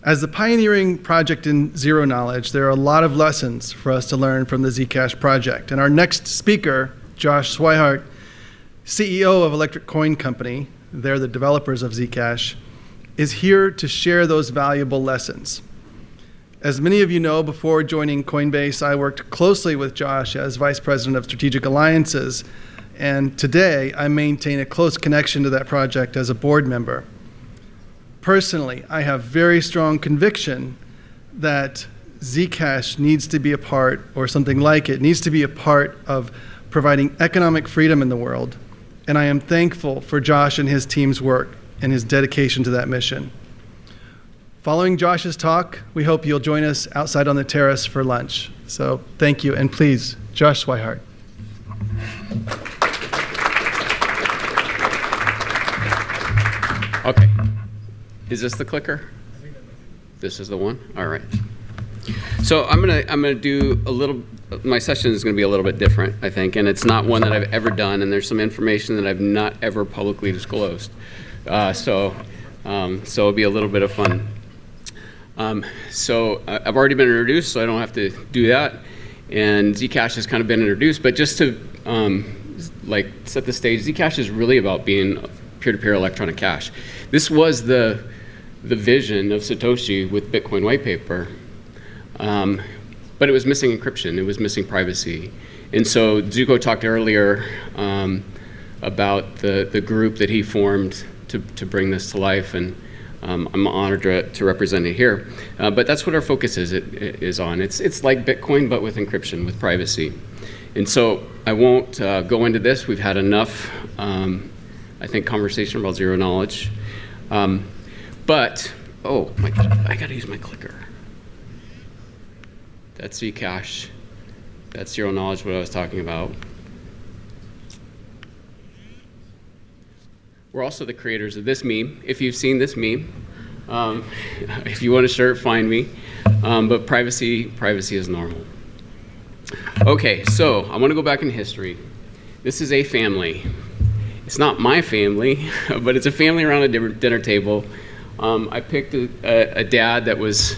As the pioneering project in zero knowledge, there are a lot of lessons for us to learn from the Zcash project. And our next speaker, Josh Swihart, CEO of Electric Coin Company, they're the developers of Zcash, is here to share those valuable lessons. As many of you know, before joining Coinbase, I worked closely with Josh as Vice President of Strategic Alliances, and today I maintain a close connection to that project as a board member. Personally, I have very strong conviction that Zcash needs to be a part, or something like it, needs to be a part of providing economic freedom in the world, and I am thankful for Josh and his team's work and his dedication to that mission. Following Josh's talk, we hope you'll join us outside on the terrace for lunch. So thank you, and please, Josh Swihart. Okay. Is this the clicker? This is the one? All right. So I'm gonna do a little, my session is gonna be a little bit different, I think, and it's not one that I've ever done, and there's some information that I've not ever publicly disclosed. So it'll be a little bit of fun. So I've already been introduced, so I don't have to do that. And Zcash has kind of been introduced, but just to set the stage, Zcash is really about being peer-to-peer electronic cash. This was the vision of Satoshi with Bitcoin white paper, but it was missing encryption, it was missing privacy. And so Zuko talked earlier about the group that he formed to bring this to life, and I'm honored to represent it here. But that's what our focus is on. It's like Bitcoin, but with encryption, with privacy. And so I won't go into this. We've had enough, I think, conversation about zero knowledge. But, oh my God, I gotta use my clicker. That's Zcash. That's zero knowledge, what I was talking about. We're also the creators of this meme. If you've seen this meme, if you want a shirt, find me. But privacy is normal. Okay, so I want to go back in history. This is a family. It's not my family, but it's a family around a dinner table. I picked a dad that was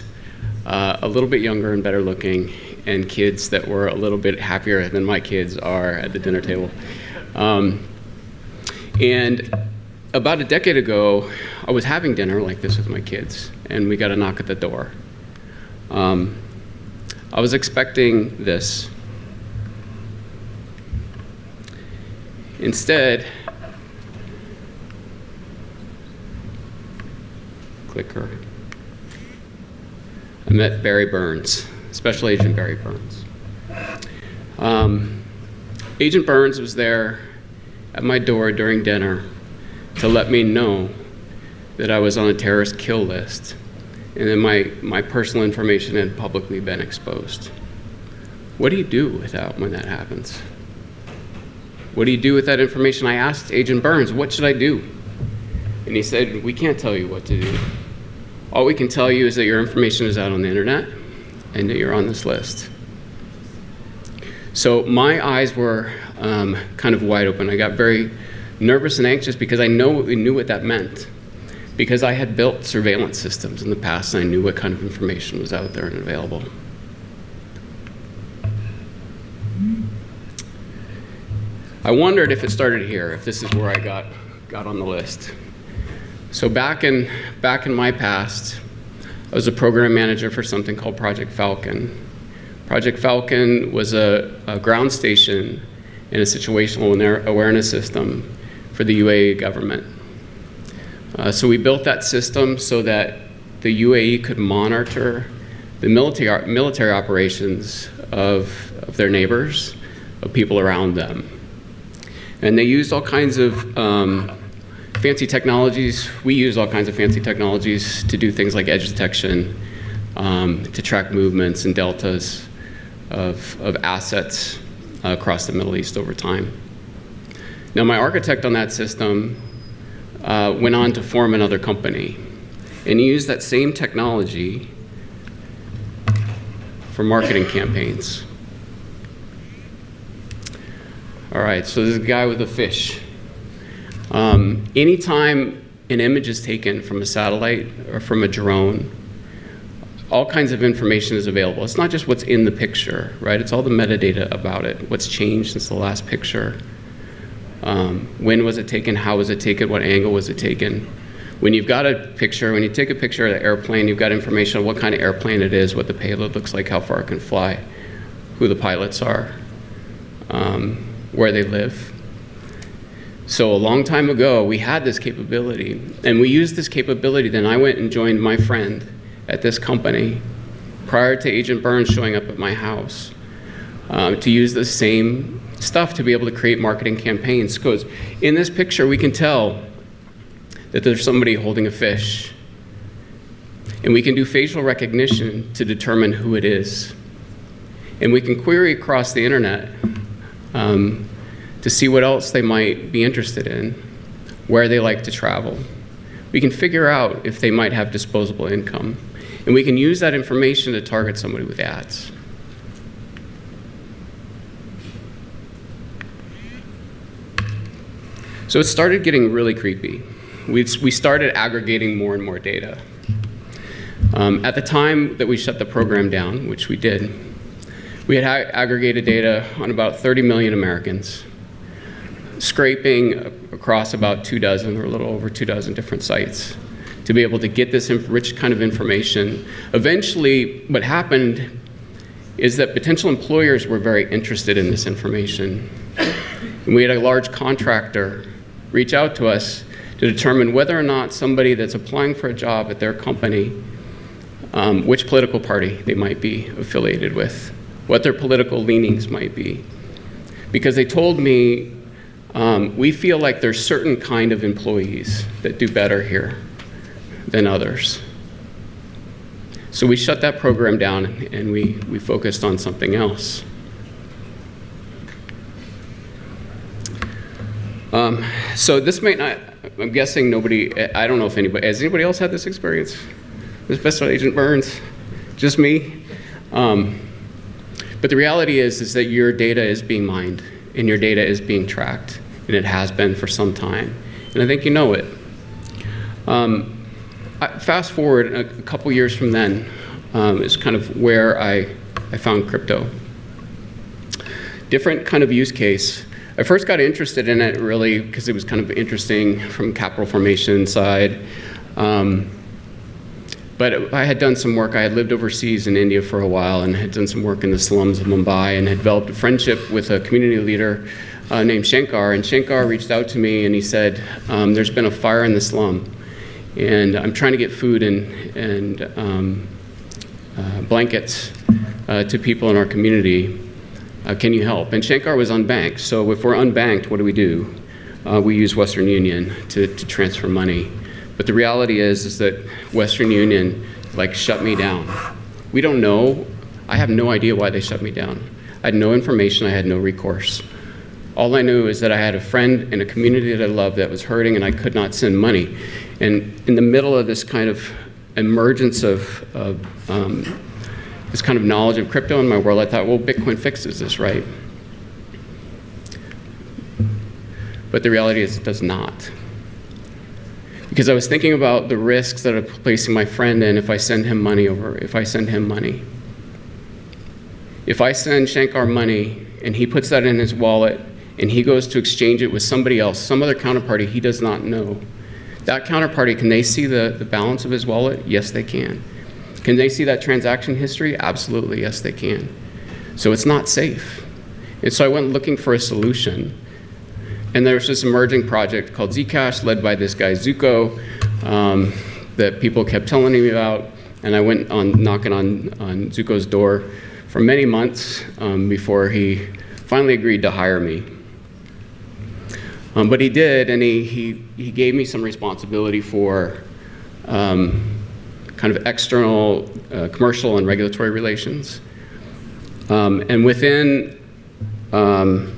a little bit younger and better looking, and kids that were a little bit happier than my kids are at the dinner table. And about a decade ago, I was having dinner like this with my kids, and we got a knock at the door. I was expecting this. Instead, clicker, I met Barry Burns, Special Agent Barry Burns. Agent Burns was there at my door during dinner to let me know that I was on a terrorist kill list, and then my personal information had publicly been exposed. What do you do with that when that happens? What do you do with that information? I asked Agent Burns, what should I do? And he said, we can't tell you what to do. All we can tell you is that your information is out on the internet and that you're on this list. So my eyes were kind of wide open. I got very nervous and anxious because I knew what that meant. Because I had built surveillance systems in the past, and I knew what kind of information was out there and available. I wondered if it started here, if this is where I got on the list. So back in my past, I was a program manager for something called Project Falcon. Project Falcon was a ground station and a situational awareness system for the UAE government. So we built that system so that the UAE could monitor the military operations of their neighbors, of people around them. And they used all kinds of fancy technologies. We use all kinds of fancy technologies to do things like edge detection, to track movements and deltas of assets across the Middle East over time. Now, my architect on that system went on to form another company, and he used that same technology for marketing campaigns. All right, so this is a guy with a fish. Anytime an image is taken from a satellite or from a drone, all kinds of information is available. It's not just what's in the picture, right? It's all the metadata about it. What's changed since the last picture? When was it taken? How was it taken? What angle was it taken? When you've got a picture, when you take a picture of the airplane, you've got information on what kind of airplane it is, what the payload looks like, how far it can fly, who the pilots are, where they live. So a long time ago, we had this capability, and we used this capability. Then I went and joined my friend at this company prior to Agent Burns showing up at my house to use the same stuff to be able to create marketing campaigns. Because in this picture, we can tell that there's somebody holding a fish. And we can do facial recognition to determine who it is. And we can query across the internet to see what else they might be interested in, where they like to travel. We can figure out if they might have disposable income. And we can use that information to target somebody with ads. So it started getting really creepy. We started aggregating more and more data. At the time that we shut the program down, which we did, we had aggregated data on about 30 million Americans, scraping across about 24 or a little over 24 different sites to be able to get this rich kind of information. Eventually, what happened is that potential employers were very interested in this information. And we had a large contractor reach out to us to determine whether or not somebody that's applying for a job at their company, which political party they might be affiliated with, what their political leanings might be. Because they told me, we feel like there's certain kind of employees that do better here than others. So we shut that program down and we focused on something else. So this might not, I'm guessing nobody, I don't know if anybody, has anybody else had this experience? With Special Agent Burns? Just me? But the reality is that your data is being mined and your data is being tracked, and it has been for some time. And I think you know it. Fast forward a couple years from then is kind of where I found crypto. Different kind of use case. I first got interested in it really because it was kind of interesting from capital formation side. But I had done some work. I had lived overseas in India for a while and had done some work in the slums of Mumbai and had developed a friendship with a community leader named Shankar. And Shankar reached out to me and he said, there's been a fire in the slum and I'm trying to get food and blankets to people in our community. Can you help? And Shankar was unbanked. So if we're unbanked, what do? We use Western Union to transfer money. But the reality is that Western Union shut me down. We don't know. I have no idea why they shut me down. I had no information. I had no recourse. All I knew is that I had a friend in a community that I loved that was hurting and I could not send money. And in the middle of this kind of emergence of this kind of knowledge of crypto in my world, I thought, well, Bitcoin fixes this, right? But the reality is it does not. Because I was thinking about the risks that I'm placing my friend in if I send him money. If I send Shankar money and he puts that in his wallet and he goes to exchange it with somebody else, some other counterparty he does not know, that counterparty, can they see the balance of his wallet? Yes, they can. Can they see that transaction history? Absolutely, yes, they can. So it's not safe. And so I went looking for a solution. And there's this emerging project called Zcash, led by this guy Zuko, that people kept telling me about. And I went on knocking on Zuko's door for many months before he finally agreed to hire me. But he did, and he gave me some responsibility for kind of external commercial and regulatory relations. And within, I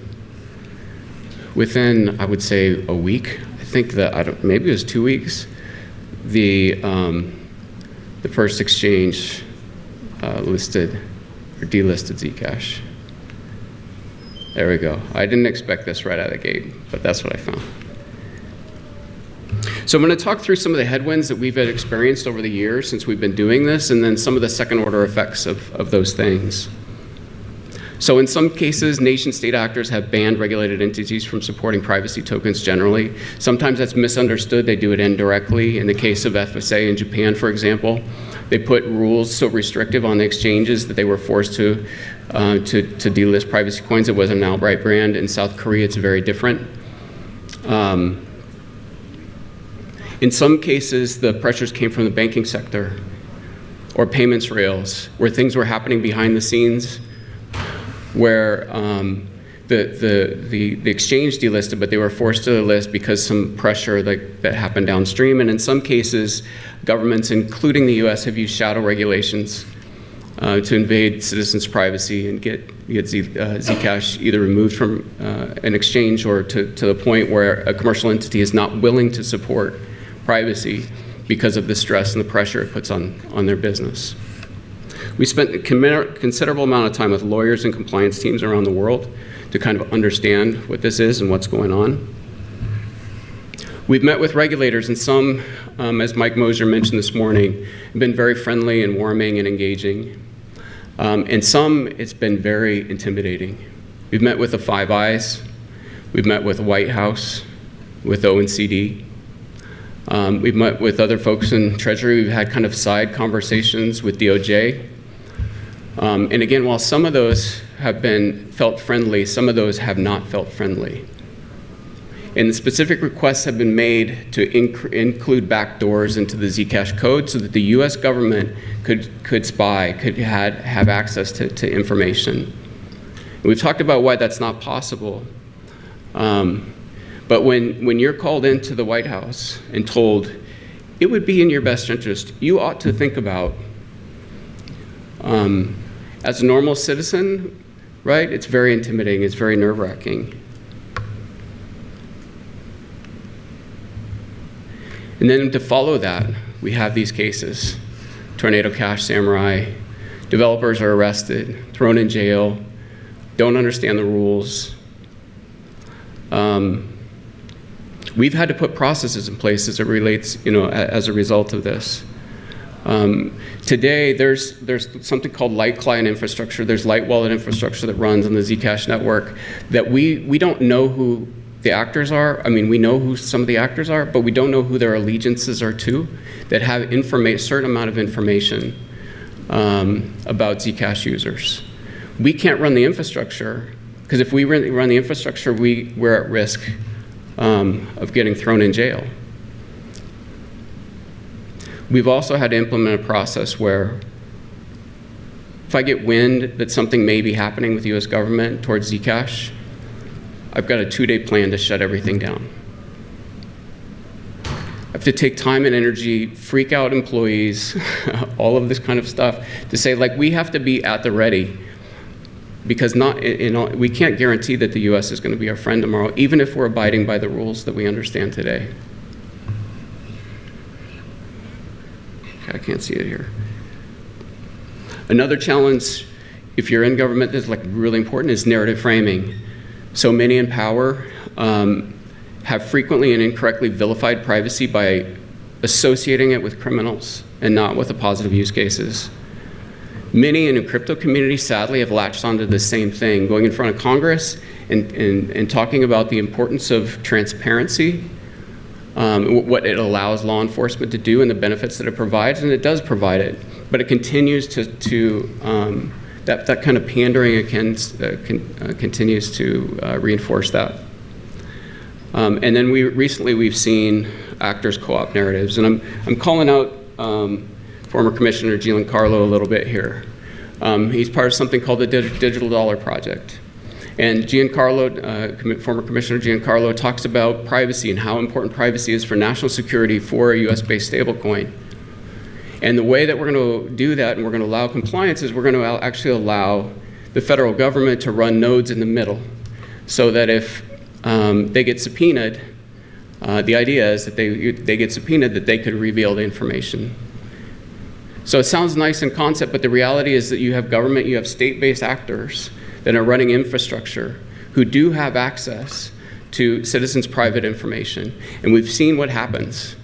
would say, a week, I think that, maybe it was 2 weeks, the first exchange listed or delisted Zcash. There we go. I didn't expect this right out of the gate, but that's what I found. So I'm going to talk through some of the headwinds that we've experienced over the years since we've been doing this, and then some of the second-order effects of those things. So in some cases, nation-state actors have banned regulated entities from supporting privacy tokens generally. Sometimes that's misunderstood. They do it indirectly. In the case of FSA in Japan, for example, they put rules so restrictive on the exchanges that they were forced to delist privacy coins. It wasn't an outright ban. In South Korea, it's very different. In some cases, the pressures came from the banking sector or payments rails, where things were happening behind the scenes, where the exchange delisted, but they were forced to delist because some pressure that happened downstream. And in some cases, governments, including the US, have used shadow regulations to invade citizens' privacy and get Zcash either removed from an exchange or to the point where a commercial entity is not willing to support privacy because of the stress and the pressure it puts on their business. We spent a considerable amount of time with lawyers and compliance teams around the world to kind of understand what this is and what's going on. We've met with regulators, and some, as Mike Moser mentioned this morning, have been very friendly and warming and engaging. And some, it's been very intimidating. We've met with the Five Eyes. We've met with the White House, with OECD. We've met with other folks in Treasury. We've had kind of side conversations with DOJ. And again, while some of those have felt friendly, some of those have not felt friendly. And the specific requests have been made to include backdoors into the Zcash code so that the US government could spy, could have access to information. And we've talked about why that's not possible. But when you're called into the White House and told, it would be in your best interest, you ought to think about, as a normal citizen, right? It's very intimidating, it's very nerve-wracking. And then to follow that, we have these cases. Tornado Cash, Samurai, developers are arrested, thrown in jail, don't understand the rules. We've had to put processes in place as it relates, as a result of this. Today, there's something called light client infrastructure. There's light wallet infrastructure that runs on the Zcash network that we don't know who the actors are. I mean, we know who some of the actors are, but we don't know who their allegiances are to, that have a certain amount of information about Zcash users. We can't run the infrastructure, because if we run the infrastructure, we're at risk of getting thrown in jail. We've also had to implement a process where if I get wind that something may be happening with the US government towards Zcash, I've got a 2-day plan to shut everything down. I have to take time and energy, freak out employees, all of this kind of stuff, to say, we have to be at the ready, because we can't guarantee that the US is going to be our friend tomorrow, even if we're abiding by the rules that we understand today. I can't see it here. Another challenge, if you're in government, that's really important, is narrative framing. So many in power have frequently and incorrectly vilified privacy by associating it with criminals and not with the positive use cases. Many in the crypto community, sadly, have latched onto the same thing, going in front of Congress and talking about the importance of transparency, what it allows law enforcement to do and the benefits that it provides, and it does provide it, but it continues that kind of pandering continues to reinforce that. And then recently we've seen actors co-opt narratives, and I'm calling out former Commissioner Giancarlo a little bit here. He's part of something called the Digital Dollar Project. And former Commissioner Giancarlo talks about privacy and how important privacy is for national security for a US-based stablecoin. And the way that we're going to do that and we're going to allow compliance is we're going to actually allow the federal government to run nodes in the middle, so that if they get subpoenaed, the idea is that they get subpoenaed, that they could reveal the information. So it sounds nice in concept, but the reality is that you have government, you have state-based actors that are running infrastructure who do have access to citizens' private information. And we've seen what happens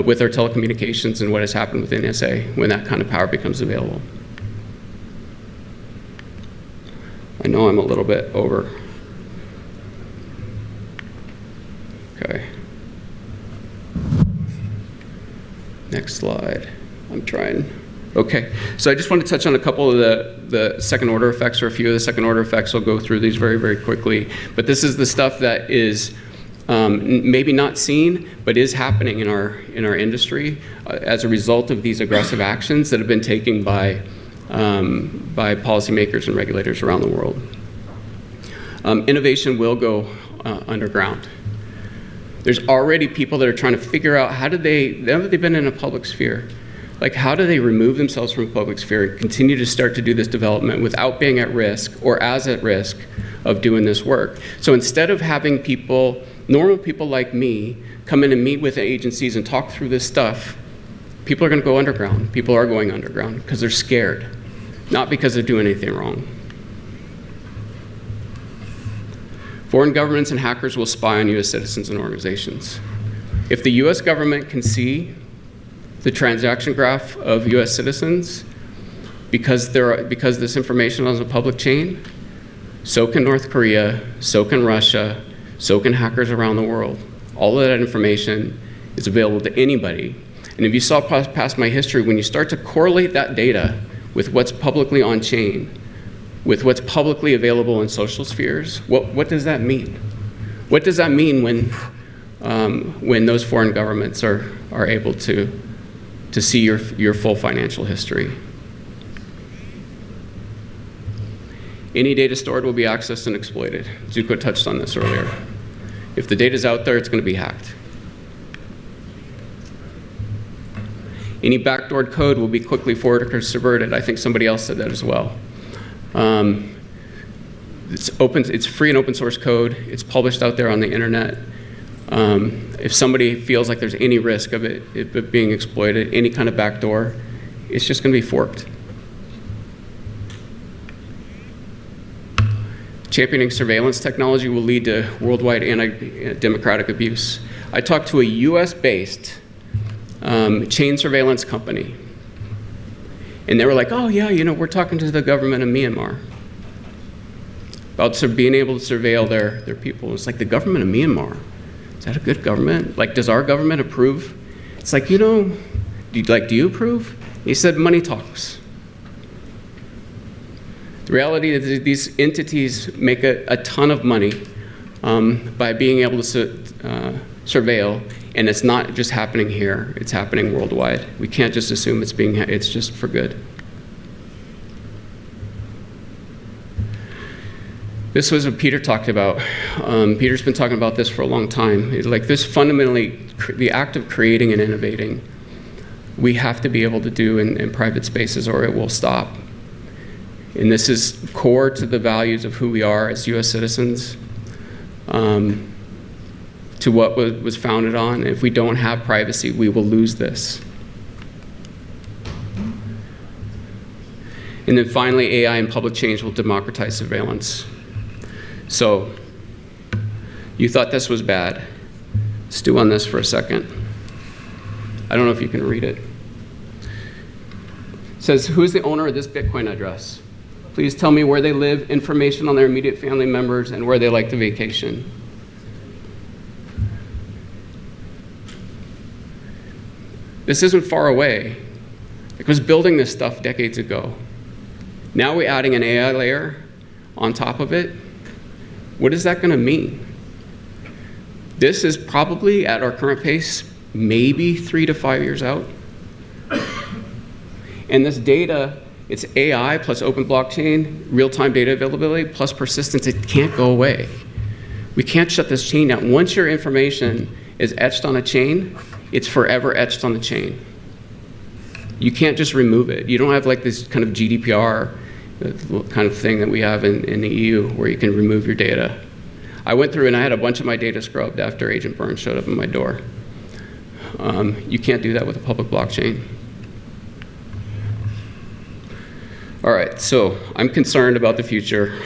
with our telecommunications and what has happened with NSA when that kind of power becomes available. I know I'm a little bit over. Okay. Next slide. I'm trying. Okay, so I just want to touch on a couple of the second order effects, or a few of the second order effects. I'll go through these very, very quickly. But this is the stuff that is maybe not seen, but is happening in our industry as a result of these aggressive actions that have been taken by policymakers and regulators around the world. Innovation will go underground. There's already people that are trying to figure out now that they've been in a public sphere, like how do they remove themselves from the public sphere and continue to start to do this development without being at risk or as at risk of doing this work. So instead of having people, normal people like me, come in and meet with agencies and talk through this stuff, people are going to go underground. People are going underground because they're scared, not because they're doing anything wrong. Foreign governments and hackers will spy on U.S. citizens and organizations. If the U.S. government can see the transaction graph of U.S. citizens because this information is on a public chain, so can North Korea, so can Russia, so can hackers around the world. All of that information is available to anybody. And if you saw past my history, when you start to correlate that data with what's publicly on chain, with what's publicly available in social spheres, what does that mean? What does that mean when those foreign governments are able to see your full financial history? Any data stored will be accessed and exploited. Zuko touched on this earlier. If the data's out there, it's going to be hacked. Any backdoored code will be quickly forwarded or subverted. I think somebody else said that as well. It's free and open source code. It's published out there on the internet. If somebody feels like there's any risk of it being exploited, any kind of backdoor, it's just going to be forked. Championing surveillance technology will lead to worldwide anti-democratic abuse. I talked to a US-based chain surveillance company, and they were like, oh yeah, we're talking to the government of Myanmar about being able to surveil their people. It's like, the government of Myanmar, is that a good government? Like, does our government approve? It's like, do you approve? He said, money talks. The reality is that these entities make a ton of money by being able to surveil, and it's not just happening here, it's happening worldwide. We can't just assume it's just for good. This was what Peter talked about. Peter's been talking about this for a long time. It's like this fundamentally, the act of creating and innovating, we have to be able to do in private spaces or it will stop. And this is core to the values of who we are as US citizens, to what was founded on. If we don't have privacy, we will lose this. And then finally, AI and public change will democratize surveillance. So, you thought this was bad. Stew on this for a second. I don't know if you can read it. It says, who is the owner of this Bitcoin address? Please tell me where they live, information on their immediate family members, and where they like to vacation. This isn't far away. It was building this stuff decades ago. Now we're adding an AI layer on top of it. What is that going to mean? This is probably, at our current pace, maybe 3 to 5 years out. And this data, it's AI plus open blockchain, real-time data availability, plus persistence. It can't go away. We can't shut this chain down. Once your information is etched on a chain, it's forever etched on the chain. You can't just remove it. You don't have like this kind of GDPR kind of thing that we have in the EU where you can remove your data. I went through and I had a bunch of my data scrubbed after Agent Burns showed up at my door. You can't do that with a public blockchain. All right, so I'm concerned about the future.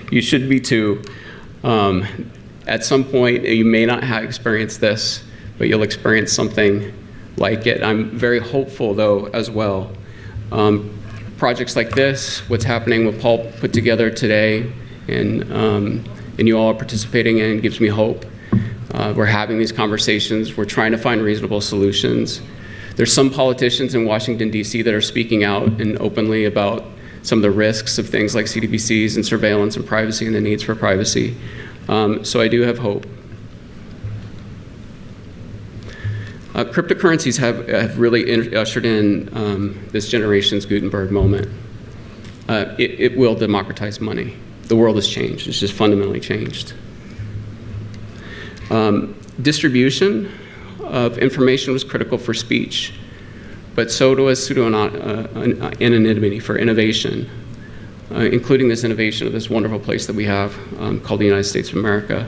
You should be too. At some point, you may not have experienced this, but you'll experience something like it. I'm very hopeful, though, as well. Projects like this, what's happening, what Paul put together today, and you all are participating in, gives me hope. We're having these conversations. We're trying to find reasonable solutions. There's some politicians in Washington, D.C. that are speaking out and openly about some of the risks of things like CDBCs and surveillance and privacy and the needs for privacy. So I do have hope. Cryptocurrencies have really ushered in this generation's Gutenberg moment. It will democratize money. The world has changed. It's just fundamentally changed. Distribution of information was critical for speech, but so was pseudo-anonymity for innovation, including this innovation of this wonderful place that we have called the United States of America.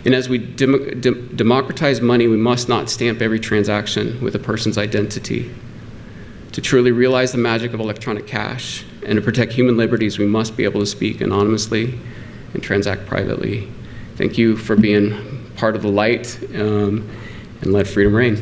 And as we democratize money, we must not stamp every transaction with a person's identity. To truly realize the magic of electronic cash and to protect human liberties, we must be able to speak anonymously and transact privately. Thank you for being part of the light, and let freedom reign.